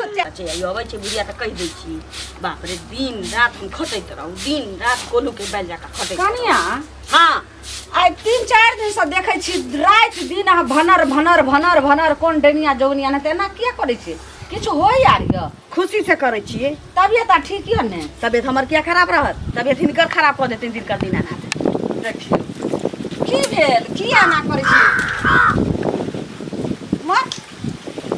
अच्छा यो अबै छै बुढ़िया त कहि दै छी बाप रे दिन रात हम खटैत रहू दिन रात कोलू के बैल जाका खटैत कनिया हां आइ 3-4 दिन से देखै छी रात दिन भनर कोन डेनिया जौनिया ने तेना किया करै छी किछु होय यार य खुशी से करै छियै तबियत ठीक य ने तबियत हमर किया खराब रहत तबियत हिनकर खराब क देथिन दिन का दिन ना देखियो की भेल किया ना करै छी मत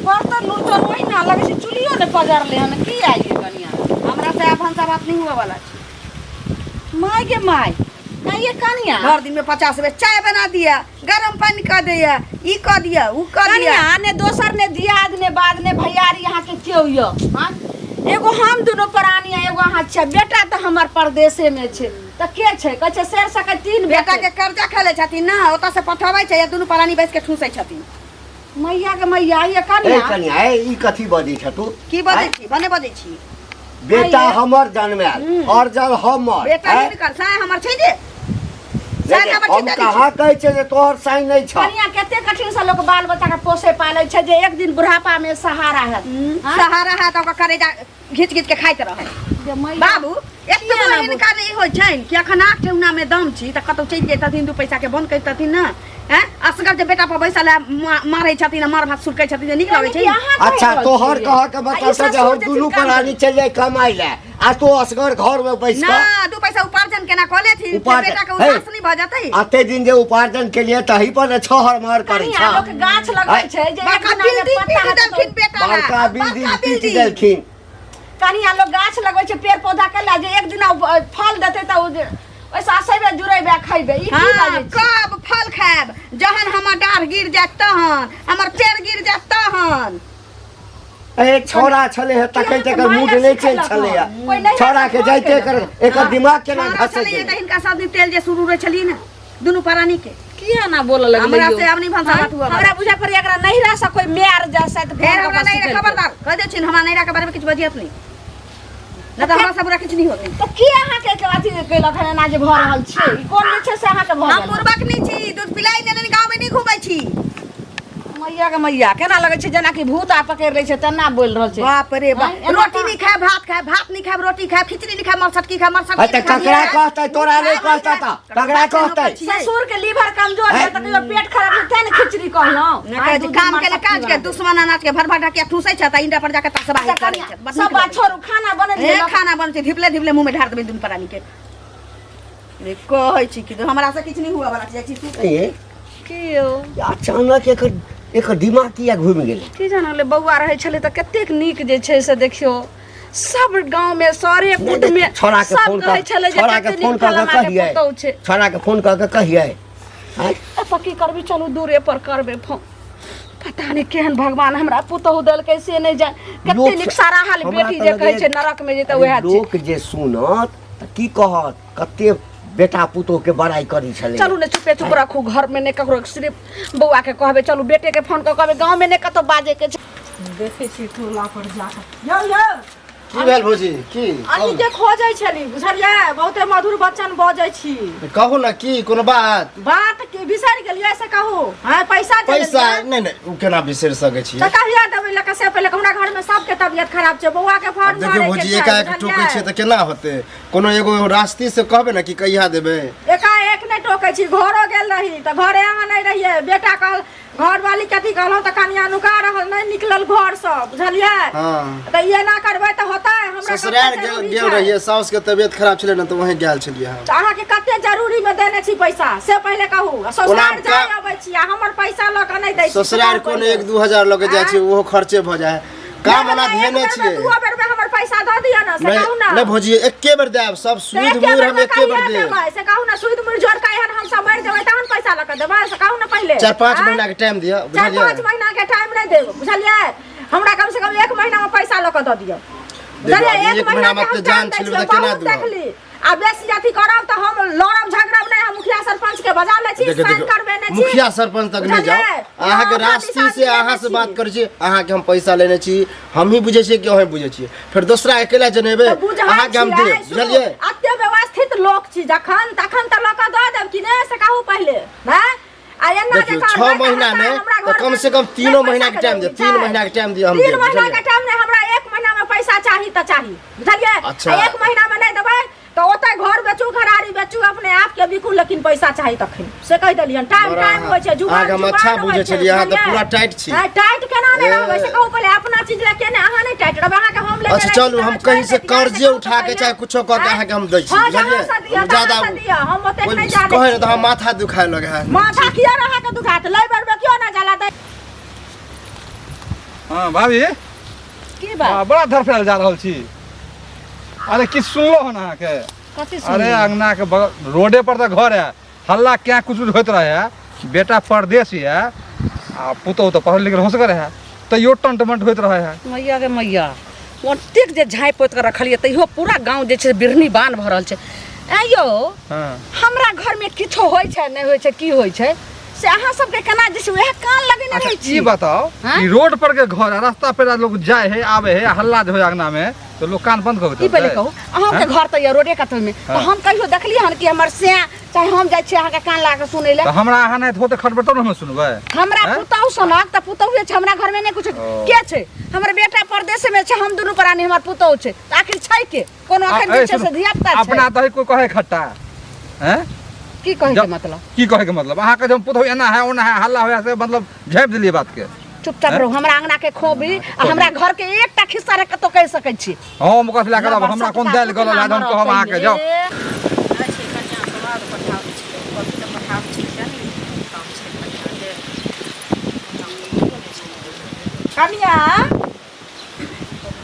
बर्तन लूटन वही ना लगे छै चुलियो ने पजार ले हन की आइए कनिया हमरा से अब हमसा बात नहीं हुआ वाला छै माय के माय नहीं ये कनिया हर दिन में 50 बेर चाय बना दिया गरम पानी कर दिया ई कर दिया ऊ कर दिया कनिया ने दोसर ने दियाद ने बाद ने भैयारी यहाँ के क्यों यो हां एगो हम दोनों प्राणी है एगो अहाँ छै बेटा त हमर परदेशे में छै त के छै कह छै शेर सके 3 बेटा के कर्जा खेले छथिन ना ओता से पठबै छै या दुनु प्राणी बैस के ठूसै छथिन मैया के मैया ये कनिया ए कनिया ई कथी बजै छ तू की बजै छी भने बजै छी बेटा हमर जन्माल और जब हमर बेटा हिनकर साय हमर छै जे हम कहाँ कहै छै जे तोहर साई नहीं छ कनिया केते कठिन से लोग बाल बच्चा के पोसे पाले छै जे एक दिन बुढ़ापा में सहारा है सहारा है त ओकर करेजा घिच घिच के खाइत रहे बाबू एक तो हिनका नहीं होय छै कि अखन आठ ठेउना में दम छी त कतौ चल जेतथिन दू पैसा के बंद करतथिन ना हैं असगर जे बेटा पर बैसल मारै छथिन मार भात सुरकै छथिन नीक लागै छै अच्छा तोहर कह के बता जे हम दुनु प्राणी चल जाय कमाई ले आ तो असगर घर में बैस ना दू पैसा उपार्जन केना क लेथिन बेटा के उदास नहीं भ जतै आते दिन जे उपार्जन के लिए तही पर छहर मार करै छ लोग गाछ लगै छै जे बड़का बिल्डिंग देलखिन बेटा बड़का बिल्डिंग पीट देलखिन कनिया लोग गाछ लगै छै पेड़ पौधा के ला जे एक दिन फल देतै त ओइसा आसेबे जुड़ैबे खइबे ई की बाजै छै कब फल खाब जहन हमर डाढ़ गिर जात तहन हमर पेड़ गिर जात तहन ए छोरा छले है तकै तक मूड नहीं चल छले छोरा के जाइते कर एकर दिमाग केना घसै छै त हिनका सब दिन तेल जे शुरू रे छली ना दुनु प्राणी के किया ना बोल लगलै हमरा से अब नहीं भाषा बात हुआ हमरा बुझा पर एकरा नहीं रह सकै मेयर जैसा त फेर हमरा नहीं रे खबरदार कह दे छिन हमरा नहीं रा के बारे में कुछ बजियत नहीं ना त हमरा सब कुछ नहीं होते त के अहाँ के अथी केलक है ना जे भ रहल छै ई कोन छै से अहाँ के भ हम पूर्वक नहीं छी दूध पिलाई लेने गांव में नहीं घुमै छी मैया के मैया केना लगै छै जेना कि भूत आ पकड़ लै छै तना बोल रहल छै बाप रे बाप रोटी नहीं खाए भात नहीं खाए रोटी खाए खिचड़ी नहीं खाए मरसट की खाए मरसट त ककरा कहतै तोरा नहीं कहता त ककरा कहतै ससुर के लीवर कमजोर है त कहियो पेट खराब है तैन खिचड़ी कहलौ काम के काज के दुश्मन अनाज के भर भर के ठूसै छ त इंडा पर जाके तसबाही करै छ सब बात छोड़ू खाना बने ए खाना बनते धिपले धिपले मुंह में ढार देबे दुन प्राणी के रे कहै छी कि हमरा से किछ नहीं हुआ वाला छै तू ए कियो अचानक एकर दिमाग किया घूम गेलै की जानले बौआ रहै छले त कतेक नीक जे छै से देखियो सब गांव में सारे कुट में छोरा के फोन कर छोरा के फोन कर के कहिए छोरा के फोन कर के कहिए हैं अब की करबी चलू दूरे पर करबे फोन पता नहीं केहन भगवान हमरा पुतहु दल कैसे नहीं जाय कते निक सारा हाल बेटी जे कहै छै नरक में जेते ओहे छै लोक जे सुनत त की कहत कते बेटा पुतोह के बड़ाई करी छले चलू ने चुपे चुप रखू घर में ने ककरो सिर्फ बौआ के कहबे चलू बेटे के फोन कहबे गांव में ने कतो बाजे के देखे छी टोला पर जाके यो की भेल भौजी की अनी के खोजै छली बुझलियै बहुते मधुर बच्चन बजै छी कहू ना की कोनो बात के बिसरि गेलियै से कहू हां पैसा नहीं उ केना बिसरि सकै छी त कहिया देबै लक से पहिले हमरा घर में सबके तबियत खराब छै बौआ के फोन मारे देखियो भौजी एकाएक टोकै छै त केना होतै कोनो एगो रास्ते से कहबे ना कि कहिया देबै एकाएक नहीं टोकै छी घरो गेल रही त घरे अहाँ नहीं रहिए बेटा कहल घर वाली कथी कहलौ त कनिया नुका रहल नहीं निकलल घर से बुझलियै हां त ये ना करबै त होतै हमरा ससुराल गेल रहिए साउस के तबियत खराब छले ना त वहीं गेल छलिए हम अहाँ के कते जरूरी में देने छी पैसा से पहले कहू ससुराल जाय आबै छी हमर पैसा ल के नहीं दै छी ससुराल कोन 1-2 हजार ल के जाय छी ओहो खर्चे भ जाय काम वाला धेने छिए दू बेर में हमर पैसा द दिया ना से कहू ना नहीं भौजी एके बेर देब सब सूद मूर हम एके बेर देब से कहू ना सूद मूर जोड़ के हम सब मर जेबै तहन पैसा ल के देबै से कहू ना पहले 4-5 महीना के टाइम दिया बुझलिए 4-5 महीना के टाइम नहीं देब बुझलिए हमरा कम से कम 1 महीना में पैसा ल के द दियो बुझलिए 1 महीना में त जान छिल त केना दू आ बेसी जाति करब त हम लड़ब झगड़ब नहीं हम मुखिया सरपंच के बजा ले छी साइन करबे नहीं छी मुखिया सरपंच तक नहीं जाओ अहाँ के रास्ते से अहाँ से बात कर छी अहाँ के हम पैसा लेने छी हम ही बुझे छी कि अहाँ बुझे छी फिर दूसरा अकेला जनेबे अहाँ के हम दे बुझलिए अत्य व्यवस्थित लोक छी जखन तखन त लक द देब कि नहीं से कहू पहले हैं आ एना जे 6 महीना में तो कम से कम 3 महीना के टाइम दे 3 महीना के टाइम दियो हम 3 महीना के टाइम में हमरा पैसा चाही त चाही बुझलिए अच्छा। एक महीना में नहीं देबै तो ओतै घर बेचू घरारी बेचू अपने आप के बिकू लेकिन पैसा चाही तखन से कह देलियन टाइम टाइम होय छै जुगाड़ आगे हम अच्छा बुझे छलिए अहाँ त पूरा टाइट छी टाइट केना नहीं रहबै से कहू पहले अपना चीज ले केने अहाँ नहीं टाइट रहबै अहाँ के हम ले अच्छा चलू हम कहीं से कर्जे उठा के चाहे कुछो क के अहाँ के हम दै छी बुझलिए ज्यादा हम ओते नहीं जा कहे त हम माथा दुखाए लगे है माथा किया रहा के दुखात लै बरबे क्यों ना जाला दे हाँ भाभी की बात बड़ा धरफड़ाल जा रहल छी अरे की सुनलो हन अहाँ के कथि अरे अंगना के रोडे पर तो घर है हल्ला क्या कुछ होत रहे है बेटा परदेसी है आ पुतौ तो पढ़ल लिखल होसगर है तैयो टंटमंट होत रहे है मैया के मैया ओतेक जे झाँपि पोति के रखलिए तैयो पूरा गाँव जे छै बिरहनी बान भऽ रहल छै ऐ यौ हाँ हमरा घर में किछो होइ छै नहि होइ छै की होइ छै से अहाँ सबके केना जे छै वएह कान लगेने अच्छा रहै ई छी बताओ हाँ? ई रोड पर के घर है रास्ता पे लोग जाए है आवे है हल्ला जे होय अंगना में तो लोग कान बंद कर ई पहिले कहू अहाँ के घर तऽ रोडे कतौ में तो हम कहियो देखलिए हन कि हमर से चाहे हम जाइ छी अहाँ के कान लगा के सुनै ले तो हमरा अहाँ नहीं होते खटबटो न हम सुनबै हमरा हैं? पुतहु सुनक तऽ पुतहु छै हमरा घर में नहीं कुछ के छै हमर बेटा परदेश में छै हम दुनू प्राणी हमर पुतहु छै तऽ आखिर छै के कोनो अखन जे छै से धिया पुता छै अपना तो कोई कहे खट्टा हैं की कहै के जब- मतलब की कहे के मतलब अहाँ के जब पुतौ एना है ओना है हल्ला होया से मतलब झाँपि दिलिए बात के चुपचाप रहो हमरा अंगना के खोबी आ हमरा घर के एकटा खिस्सा रे कतो कह सकै छी हम कसला करब हमरा कोन दाल गलल है हम कहब अहाँ के जाओ कनिया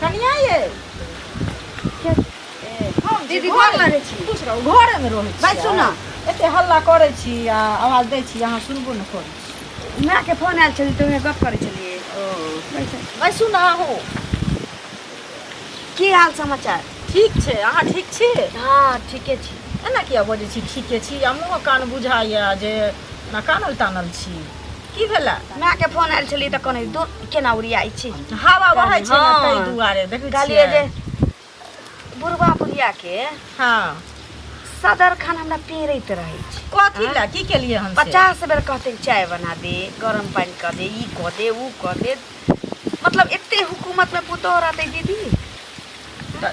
कनिया ये दीदी घर में रहै छी खुश रहू घरे में रहै छी भाई सुना एते हल्ला करै छी आ आवाज दै छी अहाँ सुनबो न करै छी माँ के फोन आयल छली तऽ उहे गप करै छलिए भाई सुना हो की हाल समाचार ठीक छै अहाँ ठीक छी हाँ ठीके छी एना किया बजै छी ठीके छी आ मुँह कान बुझाइया जे ना कानल तानल छी की भेला माँ के फोन आयल छली तऽ कहने दो केना उड़ियाइ छी हवा बहै छै ना हाँ। तै दुआरे देखै गालिए छियै जे बुढ़वा बुढ़िया के हाँ सदर खान हमरा पेरैत रहै छै कथी ला की केलिए हम 50 बेर कहते चाय बना दे गरम पानी कर दे ई कह दे ऊ कह दे मतलब एते हुकूमत में पुतोह रहते दीदी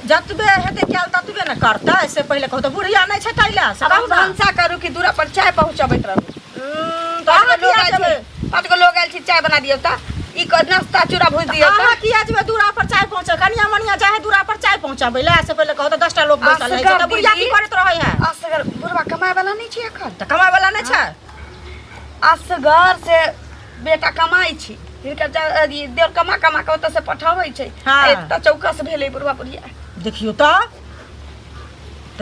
जतबे हेतै कैल ततबे न करतै से पहिले कहू तऽ बुढ़िया नहि छै तैला से अब कहू हम ना धंसा करू कि दूरा पर चाय पहुंचाबैत रहू अहाँ किया जेबै 5 गो लोग आयल छी चाय बना दियौ त ई क नाश्ता चूरा भूज दियौ त अहाँ किया जेबै दूरा पर चाय पहुँचे कनिया मनिया चाहे दूरा पर चाय पहुँचाबै ला से पहिले कहू तऽ 10टा लोग बैठल रहै छै तऽ बुढ़िया की करैत रहै है असगर बुढ़वा कमाए वाला नहीं छी एखन तऽ कमाय वाला नहि छै असगर से बेटा कमाई छी हिनकर देर कमा कमा के ओतऽ से पठाबै छै हाँ। एतऽ चौकस भेलै बुढ़वा बुढ़िया देखियो तऽ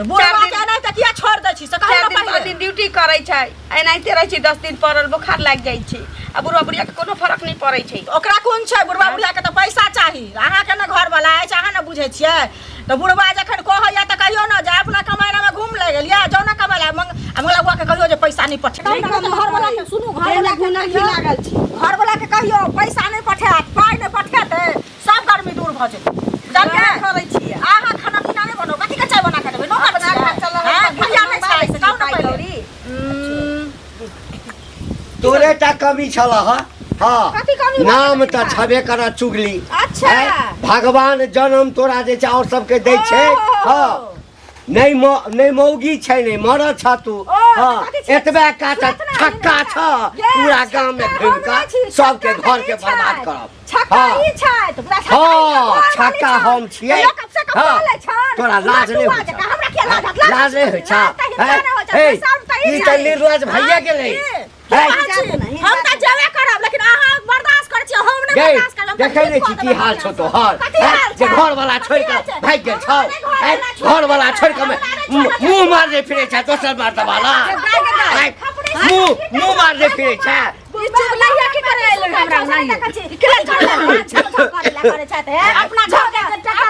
बुढ़वा के नहि तऽ किया छोड़ दै छी से कहू 4 ना दिन 5 पहिले दिन ड्यूटी करै छै एनाहिते रहै छै 10 दिन पड़ल बोखार लागि जाइ छै आ बुढ़वा बुढ़िया के कोनो फर्क नहीं पड़ै छै ओकरा कोन छै बुढ़वा बुढ़िया के तऽ पैसा चाही अहाँ के ने घर वाला अछि अहाँ ने बुझै छियै तऽ बुढ़वा जखन कहैया तऽ कहियो ना जे अपना कमाइना में घूम ले गेलिए जाउ ना कमाइ ला मंगला बुआ के कहियो जे पैसा नहीं पठे घर वाला के सुनू घर वाला के लागल छी घर वाला के कहियो पैसा नहीं पठात पाई नहीं पठाते सब गर्मी दूर भ जेतै क्या जानके करै छियै अहाँ खाना पीना नहीं बनाओ कथी के चाय बना के देबै नो अपना खर्चा लगा हां बुढ़िया नहीं छै से कहू ना पहिले गौरी तोरे टा कमी छल हाँ कथी कमी भऽ नाम गेलै तऽ बा? छबे कर चुगली अच्छा हैं? भगवान जन्म तोरा जे छै और सबके दै छै हाँ नहीं मौगी छै नहीं मरद छ तू हाँ कथी छै? एतबे काटा छतना छक्का है छ ना? पूरा Yes, गांव में छक्का घूम हम के नहि छी, सबके छक्का घर के नहि बर्बाद छै। करब छक्का हाँ। ई छै तऽ पूरा छक्का हाँ ई घर छक्का वाली हम छै। छियै लोक सबसे कम हाँ, बोलै छन। तोरा लाज नहीं लड़ुआ होइ जकाँ, हमरा किया लाज हैत? लाज नहीं होइ लाज तऽ हिनका नहि होइ छै, हे पैसा तऽ ई ई छै। तऽ निर्लज भइए गेलै हाँ, हैं? हम तऽ जेबे करब लेकिन अहाँ बर्दाश्त करै छियै हम नहि गई बर्दाश्त करब देखे नहीं छी की हाल छौ तोहर जे घर वाला छोड़ के भाग गेल छौ घर वाला छोड़ के मुंह मारने फिरे छै दोसर मार दबाला मुंह मारने फिरे छै ई चुगलैया की करे आइले हमरा नहीं अपना घर के टका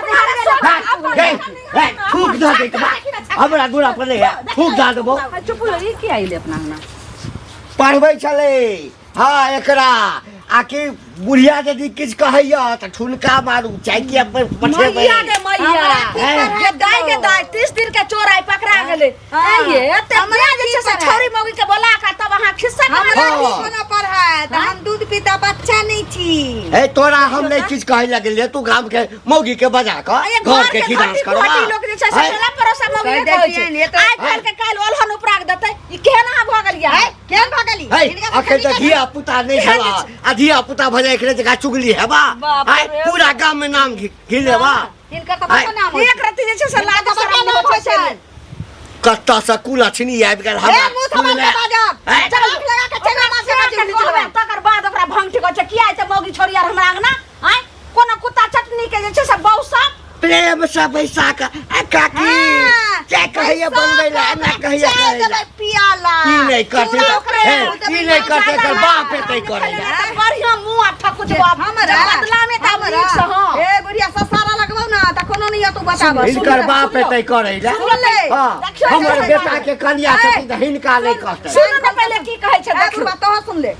गई थूक दे दे हमरा दूरा पर नहीं है थूक दे देबो चुप हो ई की आइले अपना अंगना पढ़बै छले हाँ एकरा आकि बुढ़िया यदि किछु कहैया तऽ ठुनका मारू चाहे कि अपन पठेबै मैया के मैया ये दाई के दाई 30 दिन के चोर आई पकड़ा गेले ये एते हमरा जे छै से छोरी मौगी के बोला के तब अहाँ खिस्सा हाँ। घर है तो हम दूध पीता बच्चा नहीं छी। ए तोरा हम नहीं किछ कहे लगे ले तू गांव के मौगी के बजा के घर के खिदास करवा लोग जे छै से केला परोसा मौगी कह कहै देतियै छै ने तऽ- आइ काल्हि के काल्हि ओलहन उपराग देतै ई केना भ गेल या केहन भगली अखन तो धिया पुता नहीं छला आ धिया पुता भजे एकरे जगह चुगली हेबा आइ पूरा गांव में नाम घिलेबा इनका तो पता नाम होय एक रति जे छै से लाज शरम नाम होय छै। कत्ता से कुलछनी आबि गेल ए हमरा मुंह थमा के बाजब हैं? चल आँख लगा के चला मासे बाजी चलबे। तकर बाद ओकरा भंग ठिक छै किया छै मौगी छोड़ी आर हमरा अंगना आइ कोनो कुत्ता चटनी के जे छै से बहु सब प्रेम से पैसा का काकी हाँ, क्या कहिए बनबै ला ना कहिए चाय देबै पियाला ई नहीं करते चूड़ा तो ओकरे हे, मुँह देबै, ई नहीं करते चाय कर देबै। बाप एतै करे बढ़िया मुंह आ ठकुजबा हमरा बदला में त हमरा नीक से हां ए बुढ़िया ससारा लगबौ ना त कोनो नहीं तू बताब इनकर बाप एतै करे ला सुन ले हां देखियो हमर देखियो बेटा के कन्या छथिन त हिनका नहीं कहते सुन न पहले की कहै छै देखियो बात तो सुन ले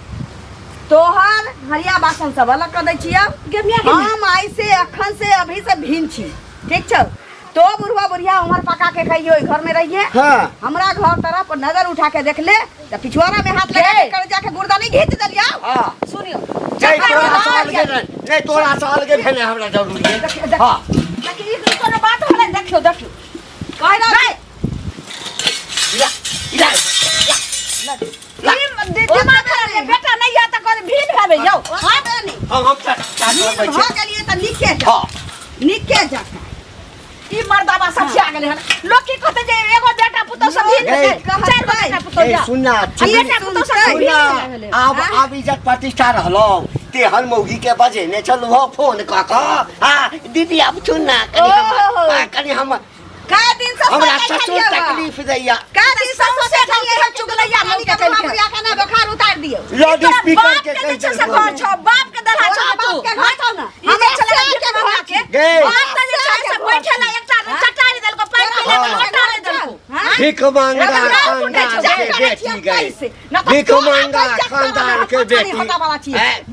तोहर हरिया बासन सब अलग कर दै छियै हम आई से अखन से अभी से भिन्न छी ठीक छौ तो बुढ़वा बुढ़िया उमर पका के खाइयो घर में रहिए हां हमरा घर तरफ नजर उठा के देख ले त पिछवाड़ा में हाथ लगा के कर जाके गुर्दा नहीं घींच दलिया हां सुनियो जय तोरा साल के नहीं तोरा साल के भेने हमरा जरूरी है हां देखि ई कोनो बात होले देखियो देखियो कह ना इला इला दिमाग खराब है बेटा नहीं या त कर भीड़ भावे जाओ हां नहीं हम चाट हो बैठे गेलिए त निके जा हां निके जा ई मर्दावा सब छा गेले हन लोग की कहते जे एगो बेटा पुतो सब भीड़ ए, चार गो बेटा पुतो ए जा सुनना बेटा पुतो सब भीड़ सुनना अब इज्जत प्रतिष्ठा रहलो तेहन मौगी के बजे ने चल हो फोन क क हां दीदी अब सुनना कनी हम का दिन से हमरा ससुर तकलीफ दैया का दिन से सोचे छलिए हम चुगलैया मौगी के बुढ़िया के ना बुखार उतार दियो लाउड स्पीकर के कह कह से घर छ बाप के दलहा छ तू बाप के घर छौ ना हम चले के घर के गे बाप त जे छै से बैठेला एकटा चटारी देल को पैर के ले हटा देल को भीख मांगा खानदान के बेटी गई भीख मांगा खानदान के बेटी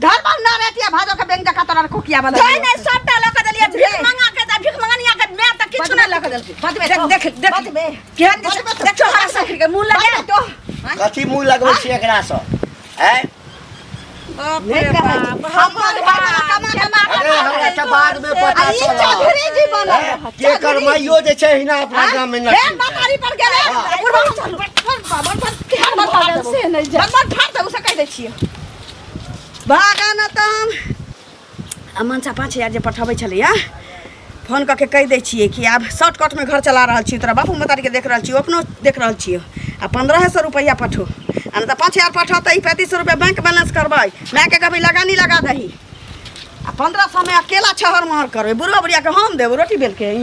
धर्म ना रहती भाजो के बैंक का तरह कोकिया वाला नहीं नहीं सबटा लोग दलिए भीख मांगा के भीख मांगनिया के मैं त किछु ना लग देल देख देख देख केहन देखो हरा सखी के मुंह लगे तो कथी मुंह लगबै छी एकरा सँ हैं अरे हमरा त बाद में पता ई चला चौधरी जी बनल के कर माइयो जे छै हिना अपना गांव में हे नहीं मकारी पर गेले बुढ़वा चल केहन बता से नहीं जा मन फाट उसे कह दै छियै भागा न त हम मनसा 5000 जे पठाबै छलिया फोन करके कह दै छियै कि आब शॉर्टकट में घर चला रहल छी तोरा बापू मतारी के देख रहल छी अपनो देख रहल छी आ 1500 रुपया पठो आ न त 5000 पठो त 3500 रुपया बैंक बैलेंस करबै ना के कभी लगानी लगा दही आ 1500 में अकेला छहर महर करबै बुढ़वा बुढ़िया के हम देब रोटी बेल के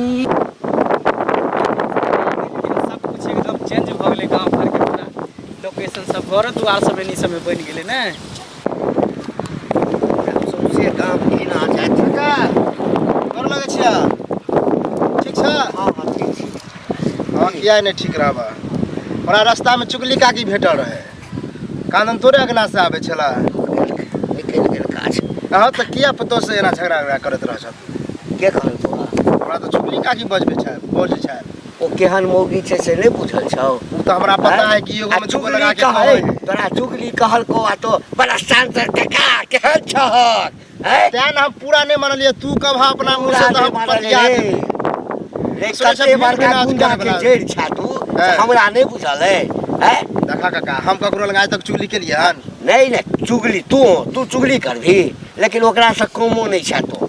सब कुछ एकदम चेंज भ गेलै गांव घर के पूरा लोकेशन सब घर द्वार सब एनी सब में बन गेलै ने सौंसे गांव घिना जाइत का कर लगे छिया ठीक छै हां ठीक छै हां किया नहीं ठीक रहबा हमरा रास्ता में चुगली काकी भेटल रहे कानन तोरे अगना से आबे छला निकल गेल काज हां त किया पतो से एना झगड़ा झगड़ा करत रह छ के कहल तोरा हमरा त चुगली काकी बजबे छै बोल छै ओ केहन मौगी छै से नहीं बुझल छौ उ त हमरा पता है कि एगो में चुगली लगा के कहै कहै तोरा चुगली कहल को आ तो बड़ा शांत टका केहन छहर हैं तेन हम पूरा नहीं मानलिए तू कब अपना मुंह से त हम पतिया दे कते बड़का गुंडा के जेड़ छा तू हमरा नहीं बुझल है हैं देखा काका हम ककरो लगा तक चुगली के लिए हन नहीं नहीं चुगली तू चुगली करभी लेकिन ओकरा से कमो नहीं छा तो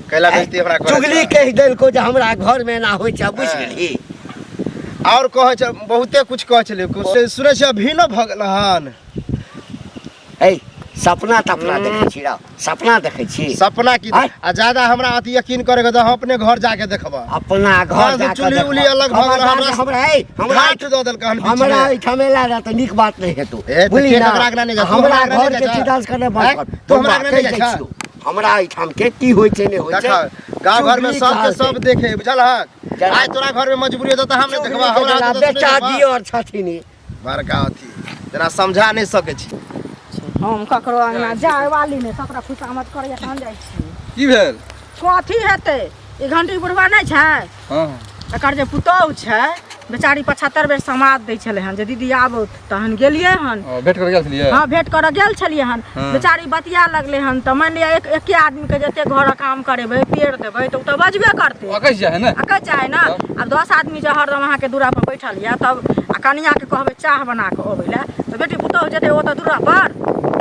कैला बेइज्जती हमरा करे चुगली कह देल को जे हमरा घर में ना होय छै बुझ गेली और कहे छ बहुते कुछ कहे छले सुने छ अभी न भगल हन ए सपना तपना देखै छी रा सपना देखै छी सपना की आय। आ ज्यादा हमरा अति यकीन करे के हम अपने घर जाके देखबा अपना घर हाँ, जाके चुगली देखबा। उली अलग भऽ गेल, हमरा हमरा- हमरा घाट दऽ देलकै हन बीच हमरा में। ई ठमेला ना त नीक बात नहीं हेतु ए, तो के ककरा के नहीं जा, तू हमरा हमरा के घर नहीं के जा। चिदास करने आय, बंद कर तू हमरा के नहीं जा, कहि दै छियौ। हमरा ई ठाम के की होय छै नहीं होय छै देखा गांव घर में चुगली सब के कहल सब छै। देखे बुझल हक जरा- आज तोरा घर में मजबूरी होता त हम नहीं चुगली देखबा के हमरा जना हाथ बेटा दियो और छथिन ई। बड़का अथी जना समझा नहीं सके छी हम ककरो अंगना जाय वाली ने सकरा खुशामत करे तहन जाइ छी की भेल कथी हेतै ई घंटी बुढ़वा नहि छै हां एकर जे पुतौह छै बेचारी 75 बेर समाद दै छलै हन जे दीदी आबो तहन गेलियै हन। भेट कर गेल छलियै? हाँ भेंट करऽ गेल छलियै हन। बेचारी बतिया लगले हन त मान लिया एके आदमी के जते घर काम करेबै पेड़ देबै त उ त बजबे करतै। अकैस जाए ना? अकैस जाए ना। अब 10 आदमी जे हरदम अहाँ के दूरा पर बैठल या तब आ कनिया के कहबै चाह बना के अबै ले त बेटी पुतौह जेतै ओ त दूरा पर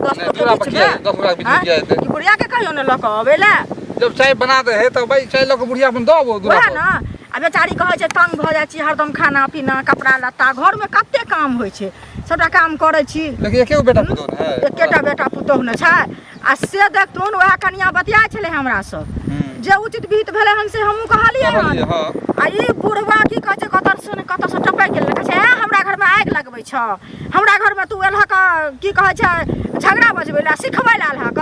10 दूरा पर किया 10 गोरा बीच में किया हेतै? कि बुढ़िया के कहियो न ल के अबै ले। जब चाय बना दे है तो भाई चाय ल के बुढ़िया अपन दबो दूरा वएह पर। ना। आ बेचारी कहै छै तंग भ जाइ छी हरदम खाना पीना कपड़ा लत्ता घर में कते काम होइ छै सबटा काम करै छी। लेकिन एके गो बेटा पुतौह ने है? एकेटा बेटा पुतौह न छै। आ से देखथुन वएह कनिया बतियाइ छलै हमरा से जे उचित विहित भेलै हन से हमहूँ कहलियै हन। आ ई बुढ़वा की कहै छै कतऽ से टपकि गेल कहै छै हमरा घर में आगि लगबै छ हमरा घर में तू एलहक की कहै छै झगड़ा बजबै लए सिखबै लए एलहक।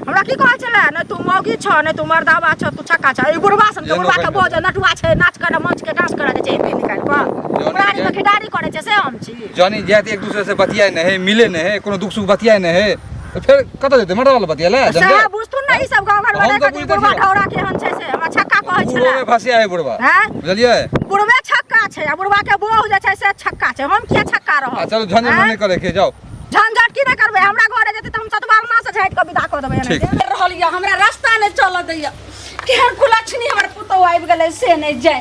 हमरा की कहै छलै नहि तू मौगी छ नहि तू मर्दावा छ तू छक्का छ। ई बुढ़वा सन के बुढ़वा के बोझ नटुआ छै नाच करे मंच के डांस करे छै एते निकाल के बुढ़ारी में खिडारी करे छै से हम छी। जानी जात एक दूसरे से बतियाए नहीं है मिले नहीं है कोनो दुख सुख बतियाए नहीं है तो फिर कतऽ जेतै मर्द वाला बतियाले सहे बुझथुन ना ई सब गांव घर में देख के बुढ़वा ढौरा केहन छै से हमरा छक्का कहै छलै। बुढ़वे फसिया है बुढ़वा बुझलियै? बुढ़वे छक्का छै आ बुढ़वा के बोझ जे छै से छक्का छै हम किया छक्का रहब। चलो झंझट नहीं करे के जाओ झंझट की नहीं करबै हमरा घरे जेतै त हम सतबारना से झाइट के विदा क देबै। एने रहल या हमरा रास्ता ने चल दैया केहन कुलछनी हमर पुतौ आबि गेलै से नहीं जाय।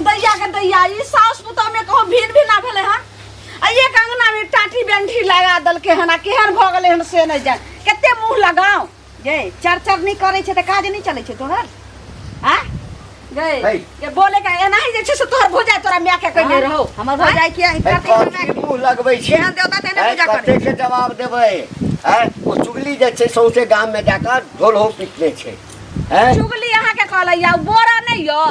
दैया के दैया ई साउस पुतौ में कहो भीड़ भी ना भेलै हन। आ एक अंगना में टाटी बेंठी लगा दलके हन आ केहन भ गेलै हन से नहीं जाय। कते मुंह लगाओ गे चरचर नहीं करे छै त काज नहीं चलै छै तोहर। आ गे ये बोले का एना ही जे छै से तोहर भोजाय तोरा माय के कहने रहो हमर भोजाय किया करते मुंह लगबै छी केहन देवता तेने पूजा करे कते के जवाब देबै? ओ चुगली जे छै सौंसे गाम में जाकर ढोल हो पिटले छै। चुगली अहाँ के कहलै या बोरा नहीं यो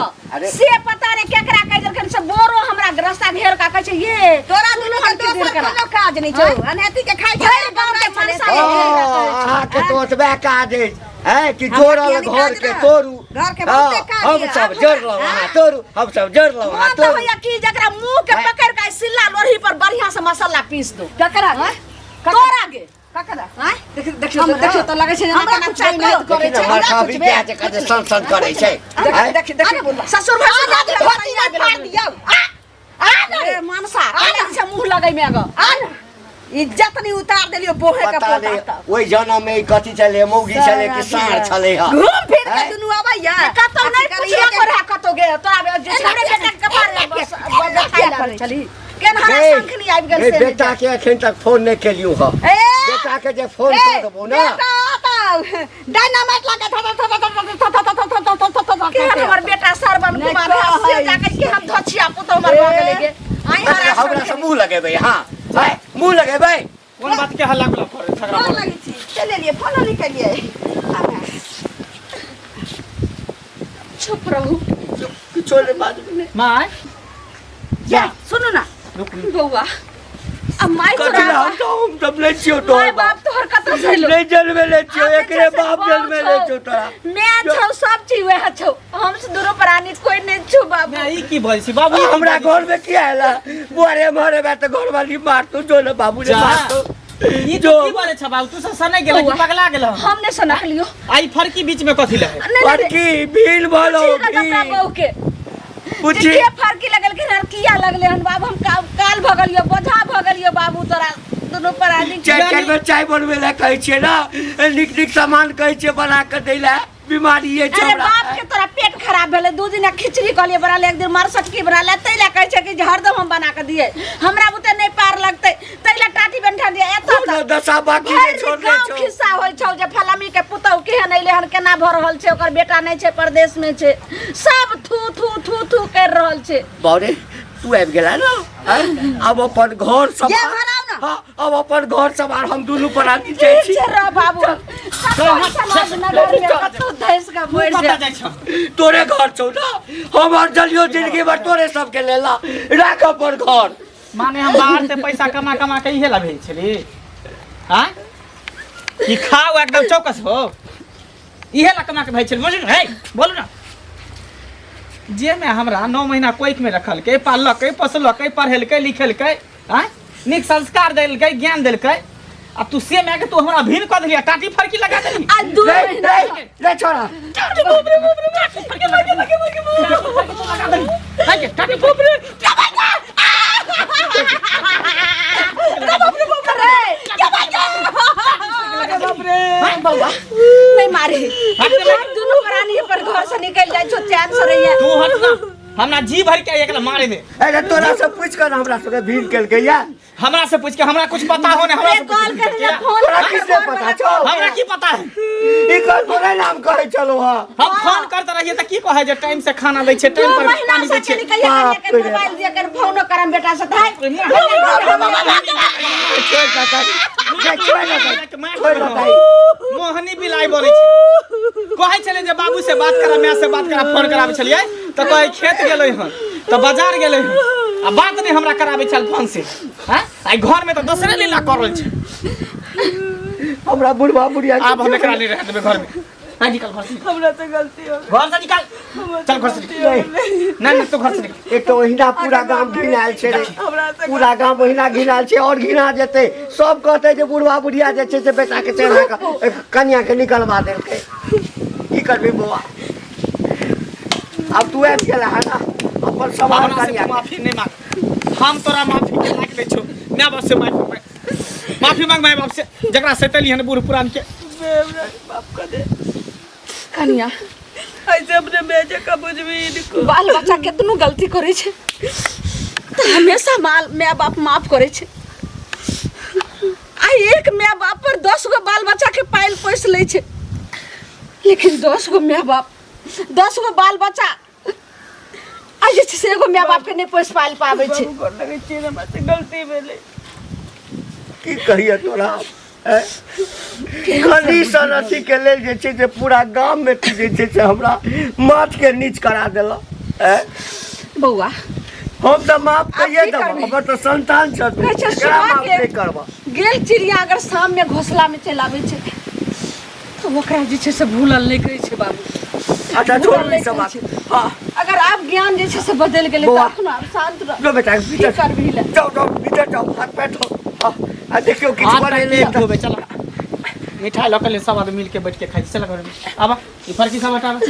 से पता नहीं केकरा कह देलखन से बोरो हमरा रास्ता घेर का कहै छै ये तोरा दुनु के दोसर कोनो काज नहीं छौ अनहती के खाइ छै गांव के मनसा अहाँ के तो ओतबे काज है कि जोड़ल घर के तोड़ू घर के बहुते काज हम सब जोड़लौ अहाँ तोड़ू हम सब जोड़लौ अहाँ तो तोड़ू। भैया की जकरा मुंह के पकड़ के सिल्ला लोरही पर बढ़िया से मसाला पीस दो ककरा तोरा गे ककरा देखियो तो लगे छै हमरा कुछ नहीं करे छै हमरा भी क्या छै कते सन करे छै। देख ससुर भाई से धोती ना फाड़ दियौ आ मनसा से मुंह लगै में ग इज्जत नहीं उतार देलियो बोहे के पोता ओइ जन्म में कथि चले मौगी चले कि सार चले ह घूम फिर के दुनु आबैया कतौ नहीं पुछला करे कतौ गे तोरा जे हमरे बेटा के कपार बजाय चली केन हरा संखनी आबि गेल से बेटा के एखन तक फोन नहीं केलियो ह बेटा के जे फोन कर देबो ना डायनामाइट लगा के हमर बेटा सरबन कुमार से जाके के हम धछिया पुतो मर भ गेले गे आई हमरा से मुंह लगेबै हां मुंह लगेबै कौन बात के हल्ला गुला करे झगड़ा फोन करे? लगी थी चले लिए फोन नहीं के लिए चुप रहो किछो नहीं बात में माय जा सुनो ना बउआ अब माई कथि ला हम सब ले छियो तो माय बाप तोहर कतौ से लो नहीं जन्मे ले छियो एकरे बाप जन्मे ले छियो तोरा मैं छौ सब चीज वह छौ हम से दूर प्राणी कोई नहीं छौ बाबू मैं ई की बोल छी बाबू हमरा घर में किया आला बुआरे मारे बा तो घर वाली मार तू जो ना बाबू ने मार तो ई तो की बोले छ बाबू तू सब नहीं गेल कि पगला गेल हमने सुना लियो आई फरकी बीच में कथि लगे पर की भील बोलो बहू के पूछी के फरकी लगल के किया लगले हन बाबू हम काल भगलियो बोझा भगलियो बाबू तोरा दोनों प्राणी चाय में चाय बनवे ला कहै छै ना निक निक सामान कहै छै बना के दैला बीमारी ये अरे छोड़ा बाप के तोरा पेट खराब भेले दू दिन खिचड़ी कहलिए बना ले एक दिन मरसटकी बना ले तैला कहै छै कि हरदम हम बना के दिए हमरा बुते नहीं पार लगतै तैला टाटी बंठा दिए एतो ना दशा बाकी ने छोड़ दे छो खिस्सा होय छौ जे फलामी के पुतौ केहन अइले हन केना भ रहल छै ओकर बेटा नहीं छै परदेश में छै सब थू थू थू थू कर रहल छै बारे तू आबि गेला ना अब अपन घर सब ये भराव ना हां अब अपन घर सवार हम दुनु प्राणी जाइ छी रे बाबू समाज नगर में कतो देश का बोल पता जाय छ तोरे घर छौ ना हमर जलियो जिंदगी भर तोरे सबके लेला राख अपन घर माने हम बाहर से पैसा कमा कमा के इहे ला भेज छली हां ई खाओ एकदम चौकस हो इहे ला कमा के भेज छली बोलू हे बोलू ना जे में हमरा 9 महीना कोइक में रखल के पालल के पोसल के पढ़ेल के लिखेल के हां निक संस्कार देल के ज्ञान देल के अब तू से मैं के तू हमरा भीड़ कर दिलिया टाटी फरकी लगा देली आज 2 ले महीना ले ले छोड़ा टाटी बाप रे बउआ नहीं मारे हम दोनों प्राणी पर घर से निकल जाए छो चैन से रहिए तू हट ना हमरा जी भर के एकला मारे दे अरे तोरा से पूछ कर हमरा सबके भीड़ केल के या हमरा से पूछ के हमरा कुछ पता हो ने हमरा से कॉल कर ले फोन तोरा किसने पता छो हमरा की पता है ई कर तोरा नाम कहे चलो हां हम फोन करते रहिए त की कहे जे टाइम से खाना दै छै 2 टाइम पर महीना पानी से दै छै निकल के मोबाइल दिया कर फोन करम बेटा से भाई छोड़ बताई मोहनी बिलाई बोलै छै कहै छले जे बाबू से बात करा मैं से बात करा फोन कराबै छलिए त कहै खेत गेलै हन त बाजार गेलै हन आ बात नहीं हमरा कराबै छल फोन से हैं आई घर में तो दूसरे लीला कर रहल छै हमरा बुढ़वा बुढ़िया आब हम एकरा ले रह देबे घर में हां निकल घर से हमरा से गलती हो घर से निकल चल घर से निकल नहीं तू घर से निकल एक तो ओहिना पूरा गांव घिनायल छै रे पूरा गांव ओहिना घिनायल छै और घिना जेते सब कहते जे बुढ़वा बुढ़िया जे छै से बेटा के चढ़ा के कन्या के निकलवा देलकै की करबे बौआ अब तू आबि गेला है ना अपन सवाल हमरा से करिया माफी नहीं मांग हम तोरा माफी के लायक नहीं छो मैं बाप से माफी मांग मैं बाप से जकरा सतेली हन बूढ़ पुरान के बाप का दे कन्या ऐसे अपने बेटे का बुझबी इनको बाल बच्चा कितनो गलती करे छे तो हमेशा माँ बाप माफ करे छे आई एक माँ बाप पर 10 गो बाल बच्चा के पाइल पोस ले छे लेकिन 10 गो माँ बाप 10 गो बाल बच्चा आज से एगो माँ बाप के नहीं पोस पाइल पावे छे लगे छे हमरा से गलती भेले की कहिए तोरा कंडीशन अथी के लेल जे छै से पूरा गांव में तू जे छै से हमरा माथ के नीच करा देला बौआ हम तो माफ करिए की देब करबी? हमर तो संतान छ तू अच्छा, केना सुना माफ के- नहीं करबा गेल चिड़िया अगर शाम में घोंसला में चल आवे छे तो ओकरा जे छे से भूलल नहीं करे छे बाबू अच्छा छोड़ ई सब बात हां अगर आप ज्ञान जे छे से बदल गेले तो बौआ। अखन आप शांत रह लो बेटा की भीतर करबी ले जाओ जाओ भीतर जाओ हाथ पैर धो आ देखियो किछ हाथ बने पैर नहीं ले धोबे चल मिठाई लकल ले सब आदमी मिल के बैठ के खाई चल घर में आबा ई फरकी सब हटावा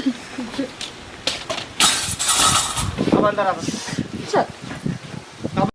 अब अंदर आबा चल